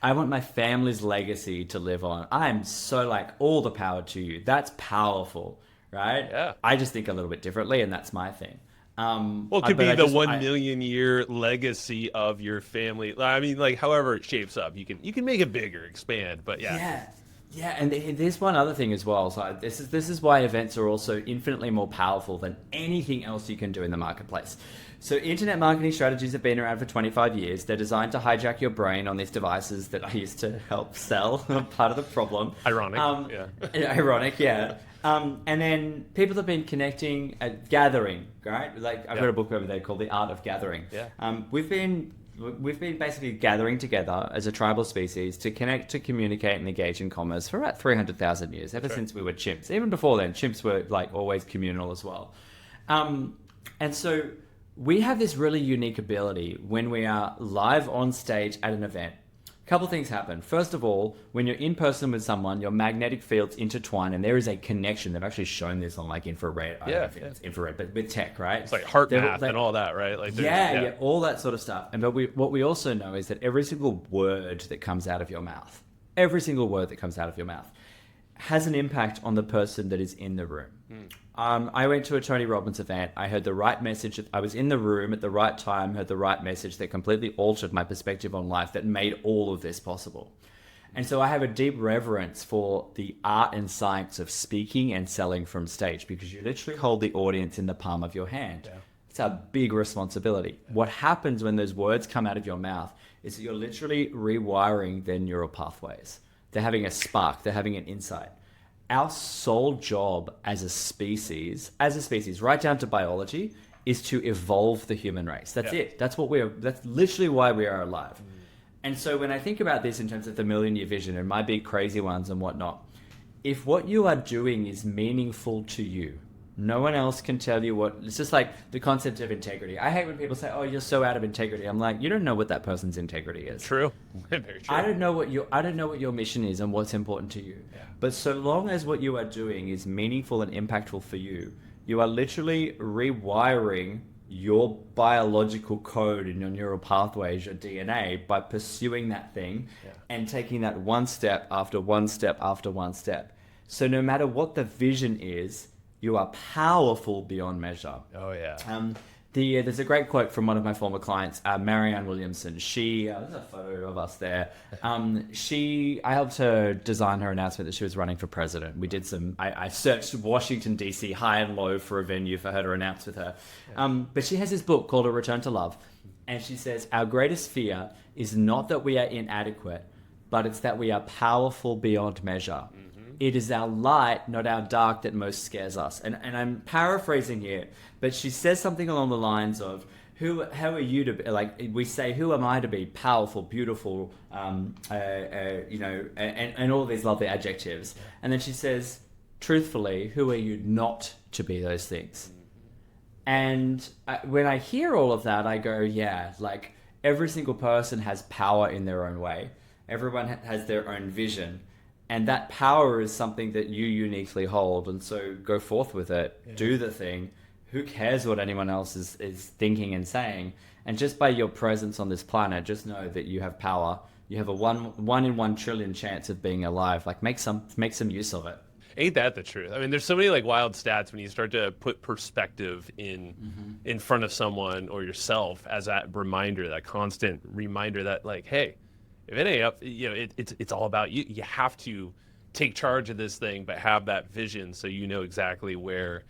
I want my family's legacy to live on. I'm so all the power to you. That's powerful, right? Yeah. I just think a little bit differently, and that's my thing. Well, it could be the 1 million year legacy of your family. I mean, however it shapes up, you can make it bigger, expand, but yeah. And there's one other thing as well. So this is why events are also infinitely more powerful than anything else you can do in the marketplace. So internet marketing strategies have been around for 25 years. They're designed to hijack your brain on these devices that I used to help sell. Part of the problem. Ironic. Ironic, yeah. And then people have been connecting, gathering, right? I've got a book over there called The Art of Gathering. Yeah. We've been basically gathering together as a tribal species to connect, to communicate, and engage in commerce for about 300,000 years, ever since we were chimps. Even before then, chimps were always communal as well. And so we have this really unique ability when we are live on stage at an event. A couple things happen. First of all, when you're in person with someone, your magnetic fields intertwine, and there is a connection. They've actually shown this on infrared. I don't know if it's infrared, but with tech, right? It's heart math and all that, right? All that sort of stuff. And what we also know is that every single word that comes out of your mouth, has an impact on the person that is in the room. I went to a Tony Robbins event. I heard the right message. I was in the room at the right time, heard the right message that completely altered my perspective on life, that made all of this possible. And so I have a deep reverence for the art and science of speaking and selling from stage, because you literally hold the audience in the palm of your hand. Yeah. It's a big responsibility. Yeah. What happens when those words come out of your mouth is that you're literally rewiring their neural pathways. They're having a spark. They're having an insight. Our sole job as a species, right down to biology, is to evolve the human race. That's it. That's literally why we are alive. And so when I think about this in terms of the million-year vision and my big crazy ones and whatnot, if what you are doing is meaningful to you, no one else can tell you what. It's just like the concept of integrity. I hate when people say, "Oh, you're so out of integrity." I'm like, you don't know what that person's integrity is. True. Very true. I don't know what your mission is and what's important to you. Yeah. But so long as what you are doing is meaningful and impactful for you, you are literally rewiring your biological code in your neural pathways, your DNA, by pursuing that thing and taking that one step after one step after one step. So no matter what the vision is, you are powerful beyond measure. Oh, yeah. There's a great quote from one of my former clients, Marianne Williamson. There's a photo of us there. I helped her design her announcement that she was running for president. We did I searched Washington, D.C. high and low for a venue for her to announce with her. But she has this book called A Return to Love. And she says, our greatest fear is not that we are inadequate, but it's that we are powerful beyond measure. It is our light, not our dark, that most scares us. And I'm paraphrasing here, but she says something along the lines of, how are you to be, we say, who am I to be? Powerful, beautiful, and all these lovely adjectives. And then she says, truthfully, who are you not to be those things? And when I hear all of that, I go, yeah, like every single person has power in their own way. Everyone has their own vision. And that power is something that you uniquely hold. And so go forth with it, do the thing. Who cares what anyone else is thinking and saying? And just by your presence on this planet, just know that you have power. You have a one in 1 trillion chance of being alive. Like make some use of it. Ain't that the truth? I mean, there's so many like wild stats when you start to put perspective in front of someone or yourself as that reminder, that constant reminder that like, hey, if it ain't up, it's all about you. You have to take charge of this thing, but have that vision so you know exactly where,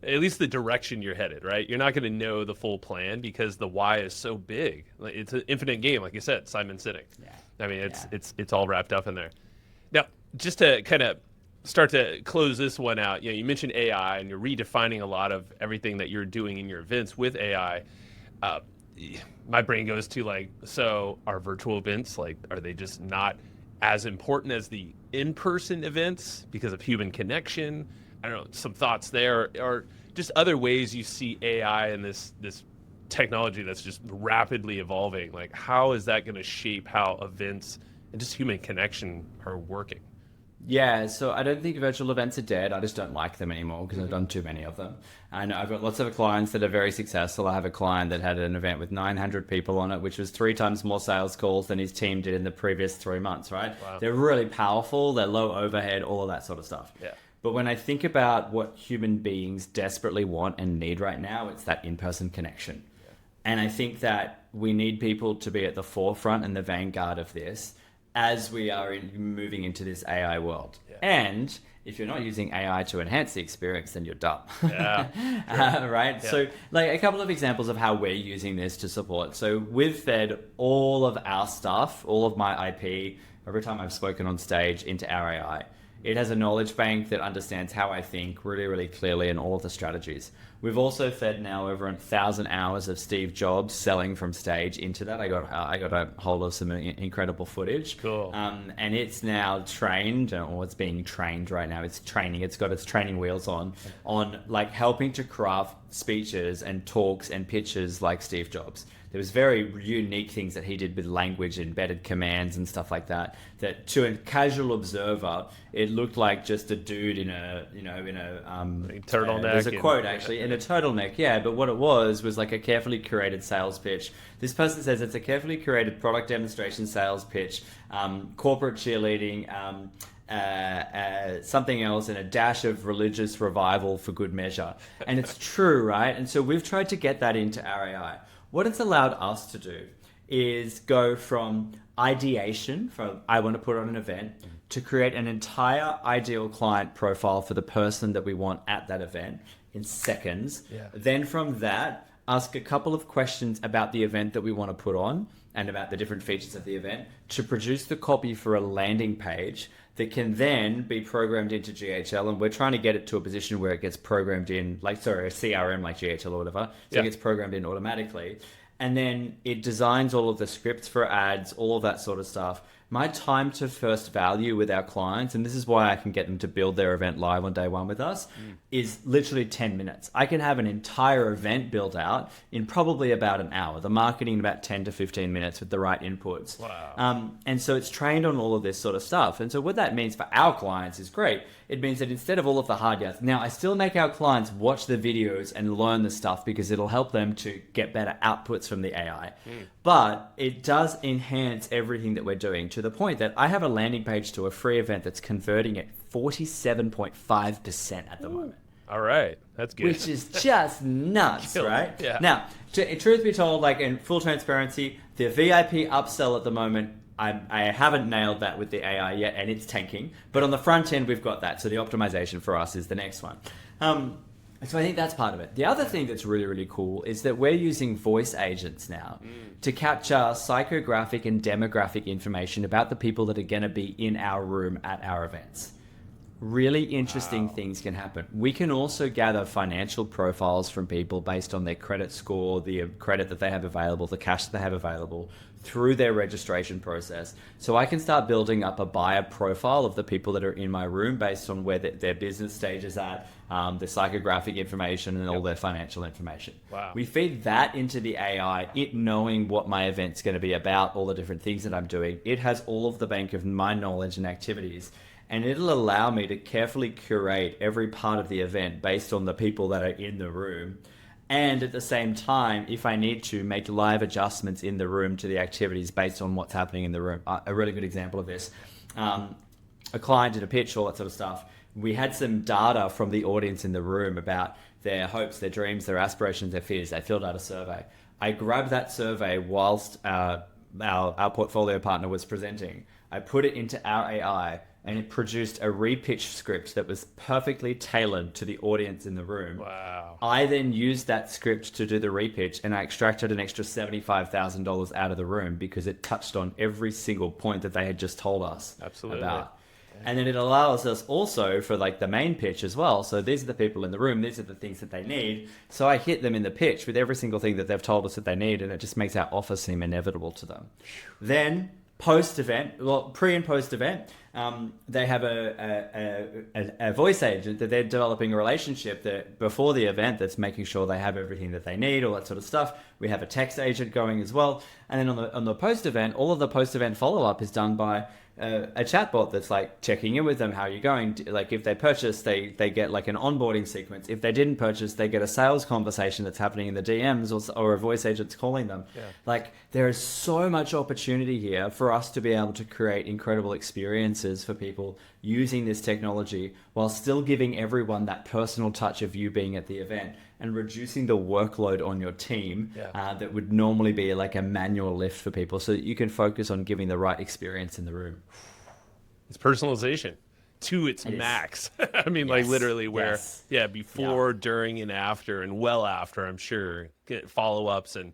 at least the direction you're headed, right? You're not going to know the full plan because the why is so big. Like, it's an infinite game, like you said, Simon Sinek. Yeah. I mean, it's all wrapped up in there. Now, just to kind of start to close this one out, you mentioned AI and you're redefining a lot of everything that you're doing in your events with AI. My brain goes to like, so are virtual events, like, are they just not as important as the in-person events because of human connection? I don't know, some thoughts there, or just other ways you see AI and this technology that's just rapidly evolving. Like, how is that going to shape how events and just human connection are working? Yeah, so I don't think virtual events are dead. I just don't like them anymore because I've done too many of them. And I've got lots of clients that are very successful. I have a client that had an event with 900 people on it, which was 3 times more sales calls than his team did in the previous 3 months, right? Wow. They're really powerful. They're low overhead, all of that sort of stuff. Yeah. But when I think about what human beings desperately want and need right now, it's that in-person connection. Yeah. And I think that we need people to be at the forefront and the vanguard of this as we are moving into this AI world. Yeah. And if you're not using AI to enhance the experience, then you're dumb. Yeah. Sure. Right? Yeah. So like a couple of examples of how we're using this to support. So we've fed all of our stuff, all of my IP, every time I've spoken on stage into our AI. It has a knowledge bank that understands how I think really, really clearly and all of the strategies. We've also fed now over 1,000 hours of Steve Jobs selling from stage into that. I got a hold of some incredible footage. Cool. And it's now trained, or it's being trained right now. It's training. It's got its training wheels on like helping to craft speeches and talks and pitches like Steve Jobs. There was very unique things that he did with language, embedded commands and stuff like that. That to a casual observer, it looked like just a dude in a turtleneck. There's a quote actually in a turtleneck, yeah. But what it was like a carefully curated sales pitch. This person says it's a carefully curated product demonstration sales pitch, corporate cheerleading, something else, and a dash of religious revival for good measure. And it's true, right? And so we've tried to get that into our AI. What it's allowed us to do is go from ideation, from I want to put on an event, to create an entire ideal client profile for the person that we want at that event in seconds. Yeah. Then from that, ask a couple of questions about the event that we want to put on and about the different features of the event to produce the copy for a landing page that can then be programmed into GHL. And we're trying to get it to a position where it gets programmed in, a CRM like GHL or whatever. So it gets programmed in automatically. And then it designs all of the scripts for ads, all of that sort of stuff. My time to first value with our clients, and this is why I can get them to build their event live on day one with us, is literally 10 minutes. I can have an entire event built out in probably about an hour. The marketing about 10 to 15 minutes with the right inputs. Wow. And so it's trained on all of this sort of stuff. And so what that means for our clients is great. It means that instead of all of the hard yards, now I still make our clients watch the videos and learn the stuff because it'll help them to get better outputs from the AI. But it does enhance everything that we're doing to the point that I have a landing page to a free event that's converting at 47.5% at the moment. All right. That's good. Which is just nuts, right? Yeah. Now, truth be told, like in full transparency, the VIP upsell at the moment, I haven't nailed that with the AI yet, and it's tanking. But on the front end, we've got that. So the optimization for us is the next one. So I think that's part of it. The other thing that's really, really cool is that we're using voice agents now to capture psychographic and demographic information about the people that are going to be in our room at our events. really interesting things can happen. We can also gather financial profiles from people based on their credit score, the credit that they have available, the cash that they have available through their registration process. So I can start building up a buyer profile of the people that are in my room based on where their business stage is at, the psychographic information and all their financial information. Wow. We feed that into the AI, it knowing what my event's going to be about, all the different things that I'm doing. It has all of the bank of my knowledge and activities. And it'll allow me to carefully curate every part of the event based on the people that are in the room. And at the same time, if I need to, make live adjustments in the room to the activities based on what's happening in the room. A really good example of this, a client did a pitch, all that sort of stuff. We had some data from the audience in the room about their hopes, their dreams, their aspirations, their fears. They filled out a survey. I grabbed that survey whilst our portfolio partner was presenting. I put it into our AI, and it produced a repitch script that was perfectly tailored to the audience in the room. Wow. I then used that script to do the repitch, and I extracted an extra $75,000 out of the room because it touched on every single point that they had just told us about. And then it allows us also for like the main pitch as well. So these are the people in the room. These are the things that they need. So I hit them in the pitch with every single thing that they've told us that they need, and it just makes our offer seem inevitable to them. Then post-event, well, pre and post-event, they have a voice agent that they're developing a relationship that before the event that's making sure they have everything that they need, all that sort of stuff. We have a text agent going as well. And then on the post-event, all of the post-event follow-up is done by a chatbot that's like checking in with them. How are you going? Like if they purchase, they get like an onboarding sequence. If they didn't purchase, they get a sales conversation that's happening in the DMs or a voice agent's calling them. Yeah. Like there is so much opportunity here for us to be able to create incredible experiences for people using this technology while still giving everyone that personal touch of you being at the event and reducing the workload on your team that would normally be like a manual lift for people so that you can focus on giving the right experience in the room. It's personalization to its max. I mean, like literally where, before, during, and after, and well after, I'm sure, get follow-ups. And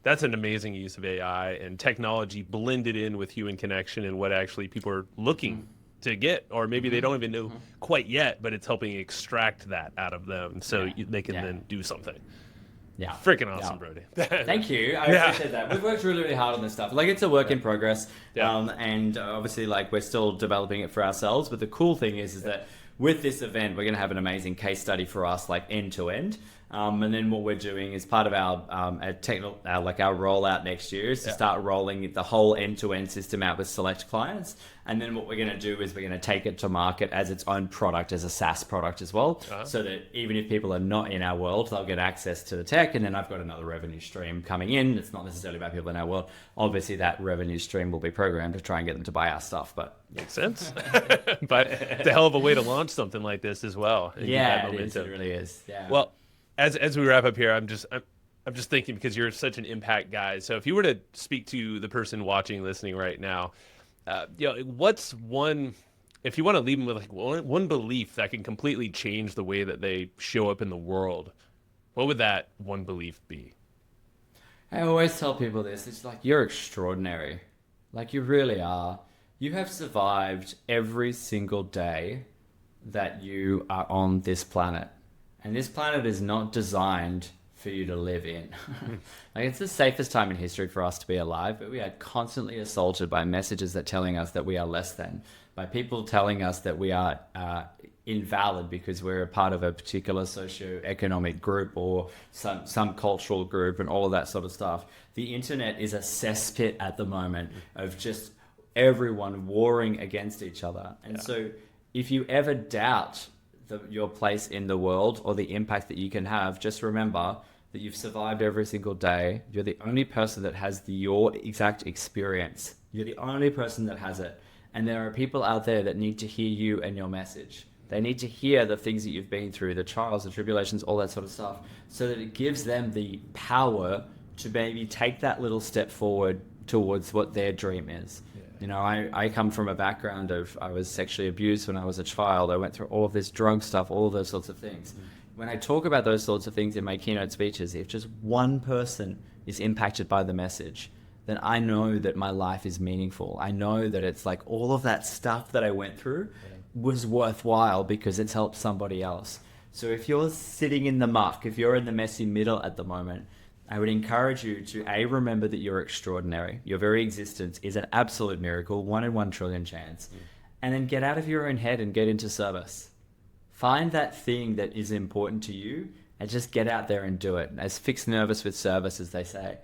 that's an amazing use of AI and technology blended in with human connection and what actually people are looking to get, or maybe they don't even know quite yet, but it's helping extract that out of them so they can then do something. Yeah. Freaking awesome, Brody. Thank you. I appreciate that. We've worked really, really hard on this stuff. Like it's a work in progress. And obviously like we're still developing it for ourselves. But the cool thing is that with this event, we're going to have an amazing case study for us, like end to end. And then what we're doing is part of our our rollout next year is to start rolling the whole end-to-end system out with select clients. And then what we're going to do is we're going to take it to market as its own product, as a SaaS product as well, so that even if people are not in our world, they'll get access to the tech. And then I've got another revenue stream coming in. It's not necessarily about people in our world. Obviously, that revenue stream will be programmed to try and get them to buy our stuff. But makes sense. But it's a hell of a way to launch something like this as well. Yeah, it is. It really is. Yeah. Well, as we wrap up here, I'm just thinking, because you're such an impact guy. So if you were to speak to the person watching, listening right now, what's one, if you want to leave them with like one belief that can completely change the way that they show up in the world, what would that one belief be? I always tell people this. It's like, you're extraordinary. Like you really are. You have survived every single day that you are on this planet. And this planet is not designed for you to live in. Like it's the safest time in history for us to be alive, but we are constantly assaulted by messages that telling us that we are less than, by people telling us that we are invalid because we're a part of a particular socio-economic group or some cultural group and all of that sort of stuff. The internet is a cesspit at the moment of just everyone warring against each other. And so if you ever doubt your place in the world or the impact that you can have, just remember that you've survived every single day. You're the only person that has your exact experience. You're the only person that has it. And there are people out there that need to hear you and your message. They need to hear the things that you've been through, the trials, the tribulations, all that sort of stuff, so that it gives them the power to maybe take that little step forward towards what their dream is. You know, I come from a background of, I was sexually abused when I was a child. I went through all of this drug stuff, all of those sorts of things. When I talk about those sorts of things in my keynote speeches, if just one person is impacted by the message, then I know that my life is meaningful. I know that it's like all of that stuff that I went through was worthwhile because it's helped somebody else. So if you're sitting in the muck, if you're in the messy middle at the moment, I would encourage you to remember that you're extraordinary. Your very existence is an absolute miracle, 1 in 1 trillion chance. And then get out of your own head and get into service. Find that thing that is important to you and just get out there and do it. As fixed nervous with service, as they say.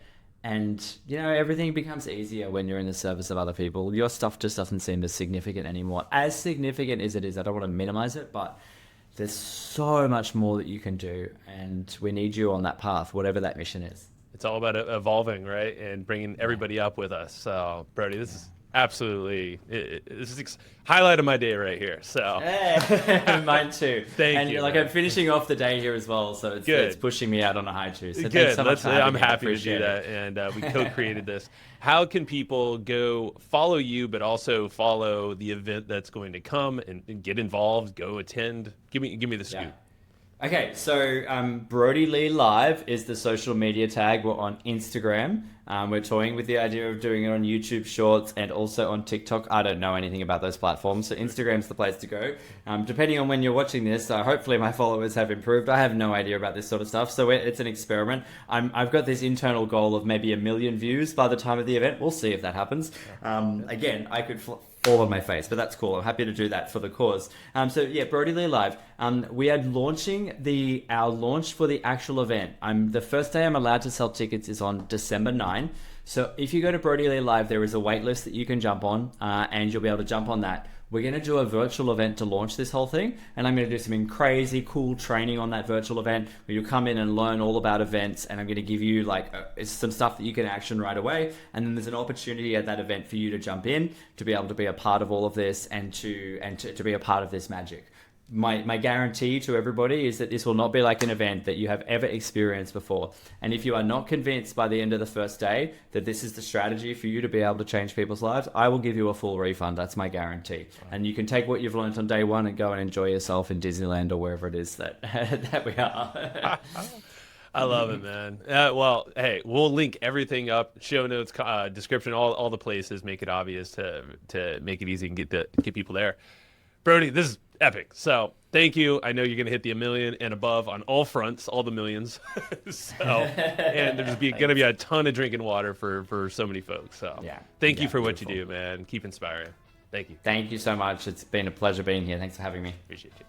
And, everything becomes easier when you're in the service of other people. Your stuff just doesn't seem as significant anymore. As significant as it is, I don't want to minimize it, but there's so much more that you can do. And we need you on that path, whatever that mission is. It's all about evolving, right? And bringing everybody up with us. So, Brody, this is absolutely, this is highlight of my day right here. So, mine too. Thank you. I'm finishing off the day here as well, so it's pushing me out on a high too. So good. So much I'm happy to do that, and we co-created this. How can people go follow you, but also follow the event that's going to come and get involved, go attend? Give me the scoop. Yeah. Okay, so Brody Lee Live is the social media tag. We're on Instagram. We're toying with the idea of doing it on YouTube Shorts and also on TikTok. I don't know anything about those platforms, so Instagram's the place to go. Depending on when you're watching this, hopefully my followers have improved. I have no idea about this sort of stuff, so it's an experiment. I've got this internal goal of maybe 1 million views by the time of the event. We'll see if that happens. Again, I could fall on my face, but that's cool. I'm happy to do that for the cause. Brody Lee Live. We are launching our launch for the actual event. The first day I'm allowed to sell tickets is on December 9. So if you go to Brody Lee Live, there is a wait list that you can jump on, and you'll be able to jump on that. We're going to do a virtual event to launch this whole thing, and I'm going to do some crazy cool training on that virtual event where you'll come in and learn all about events, and I'm going to give you some stuff that you can action right away, and then there's an opportunity at that event for you to jump in, to be able to be a part of all of this, and to be a part of this magic. My guarantee to everybody is that this will not be like an event that you have ever experienced before. And if you are not convinced by the end of the first day that this is the strategy for you to be able to change people's lives, I will give you a full refund. That's my guarantee. And you can take what you've learned on day one and go and enjoy yourself in Disneyland or wherever it is that that we are. I love it, man. Well, hey, we'll link everything up, show notes, description, all the places, make it obvious to make it easy and get people there. Brody, this is epic. So thank you. I know you're going to hit the 1 million and above on all fronts, all the millions. And there's going to be a ton of drinking water for so many folks. So thank you for what you do, man. Keep inspiring. Thank you. Thank you so much. It's been a pleasure being here. Thanks for having me. Appreciate you.